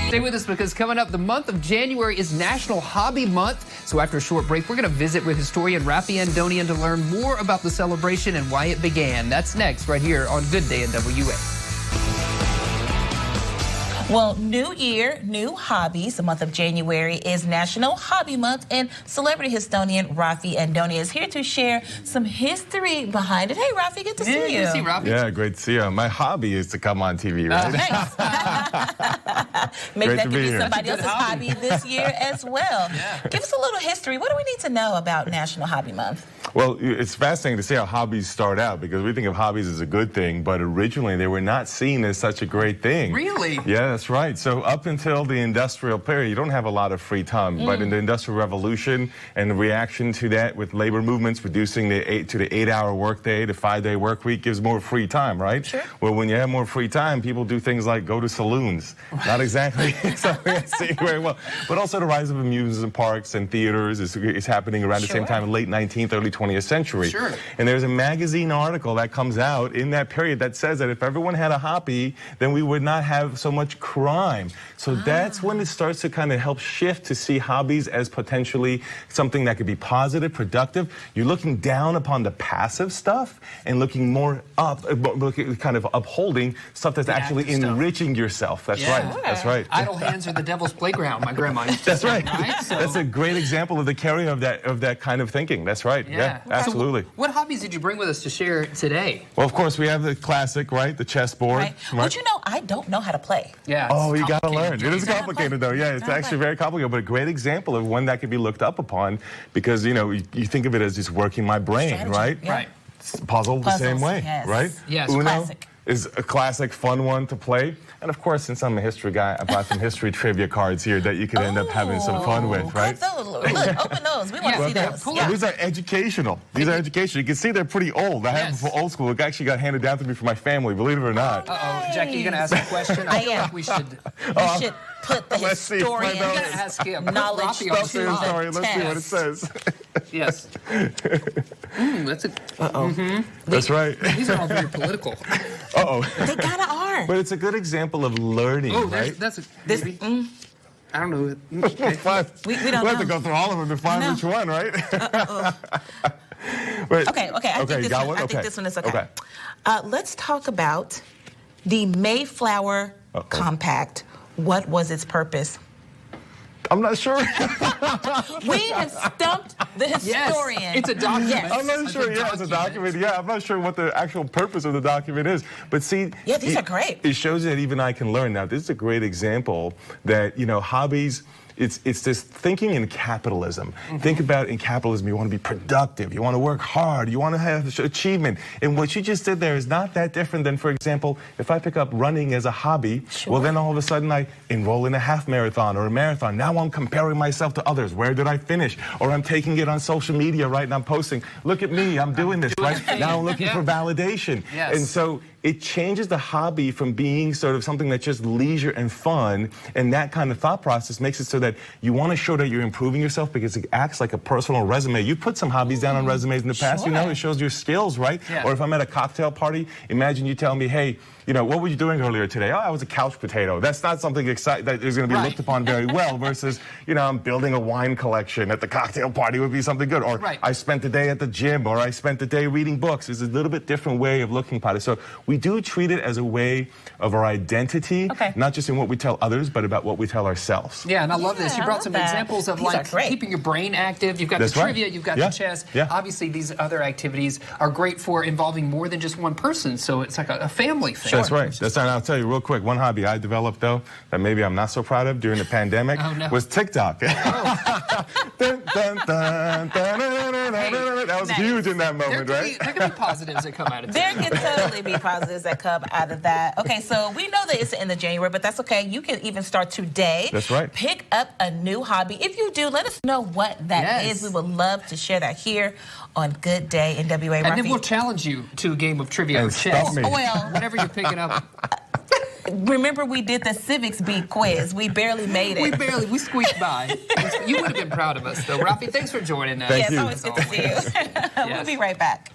Stay with us because coming up, the month of January is National Hobby Month. So after a short break, we're going to visit with historian Raffi Andonian to learn more about the celebration and why it began. That's next right here on Good Day NWA. Well, new year, new hobbies. The month of January is National Hobby Month, and celebrity historian Raffi Andonian is here to share some history behind it. Hey, Raffi, good to see you. Good to see Raffi. Yeah, great to see you. My hobby is to come on TV, right? Maybe that could be somebody else's hobby this year as well. Yeah. Give us a little history. What do we need to know about National Hobby Month? Well, it's fascinating to see how hobbies start out, because we think of hobbies as a good thing, but originally they were not seen as such a great thing. Really? Yeah, that's right. So up until the industrial period, you don't have a lot of free time. But in the Industrial Revolution and the reaction to that with labor movements, reducing the 8-hour workday, the 5-day work week gives more free time, right? Sure. Well, when you have more free time, people do things like go to saloons. Not exactly something I see very well. But also the rise of amusement parks and theaters is happening around the same time in late 19th, early 20th century. Sure. And there's a magazine article that comes out in that period that says that if everyone had a hobby, then we would not have so much crime. So that's when it starts to kind of help shift to see hobbies as potentially something that could be positive, productive. You're looking down upon the passive stuff and looking more up, kind of upholding stuff that's actually enriching yourself. That's right. That's right. Idle hands are the devil's playground, my grandma used to That's say, right. So That's a great example of the carry of that kind of thinking. That's right. Yeah, absolutely. So what hobbies did you bring with us to share today? Well, of course, we have the classic, right? The chessboard. Right. But you know, I don't know how to play. Yeah. Oh, you got to learn. It is complicated, though. Yeah, it's actually very complicated, but a great example of one that could be looked up upon, because, you know, you think of it as just working my brain, right? Yeah. Right. Puzzle the same way, right? Yes. Uno Classic. is a classic, fun one to play. And of course, since I'm a history guy, I brought some history trivia cards here that you could end up having some fun with, right? Look, open those. We want to see those. Yeah. These are educational. These are educational. You can see they're pretty old. I have them from old school. It actually got handed down to me from my family, believe it or not. Uh-oh. Jackie, you going to ask a question? I am. Like we should put the historian knowledge Let's see to what it says. Yes. That's a... That's right. These are all very political. They kind of are. But it's a good example of learning, right? That's a... I don't know. Okay. We don't know. We'll have to go through all of them to find which one, right? Okay. I think this one is okay. Let's talk about the Mayflower Compact. What was its purpose? I'm not sure. We have stumped the historian. Yes, it's a document. Yes. I'm not sure. Yeah, it's a document. Yeah, I'm not sure what the actual purpose of the document is. But see, these are great. It shows that even I can learn. Now, this is a great example that, you know, hobbies. It's this thinking in capitalism. Think about in capitalism, you want to be productive, you want to work hard, you want to have achievement. And what you just did there is not that different than, for example, if I pick up running as a hobby, well, then all of a sudden I enroll in a half marathon or a marathon. Now I'm comparing myself to others. Where did I finish? Or I'm taking it on social media, right? And I'm posting, look at me, I'm doing this, right? Now I'm looking for validation. Yes. And so it changes the hobby from being sort of something that's just leisure and fun, and that kind of thought process makes it so that you want to show that you're improving yourself, because it acts like a personal resume. You put some hobbies down on resumes in the past, you know, it shows your skills, right? Yeah. Or if I'm at a cocktail party, imagine you tell me, hey, you know, what were you doing earlier today? Oh, I was a couch potato. That's not something that is going to be looked upon very well versus, you know, I'm building a wine collection at the cocktail party would be something good. Or I spent the day at the gym, or I spent the day reading books. It's a little bit different way of looking at it. So we do treat it as a way of our identity, not just in what we tell others, but about what we tell ourselves. Yeah, and I love this. You brought some examples of like keeping your brain active. You've got the trivia, you've got the chess. Obviously, these other activities are great for involving more than just one person. So it's like a family thing. That's right. That's right. I'll tell you real quick, one hobby I developed, though, that maybe I'm not so proud of during the pandemic was TikTok. That was huge in that moment, right? There can be positives that come out of it. There can totally be positives that come out of that. Okay, so we know that it's the end of January, but that's okay. You can even start today. That's right. Pick up a new hobby. If you do, let us know what that is. We would love to share that here on Good Day NWA. And then we'll challenge you to a game of trivia or chess. Well, whatever you're picking up. Remember, we did the civics beat quiz. We barely made it. We squeaked by. You would have been proud of us, though. Raffi, thanks for joining us. Thank you. Always good to see you. We'll be right back.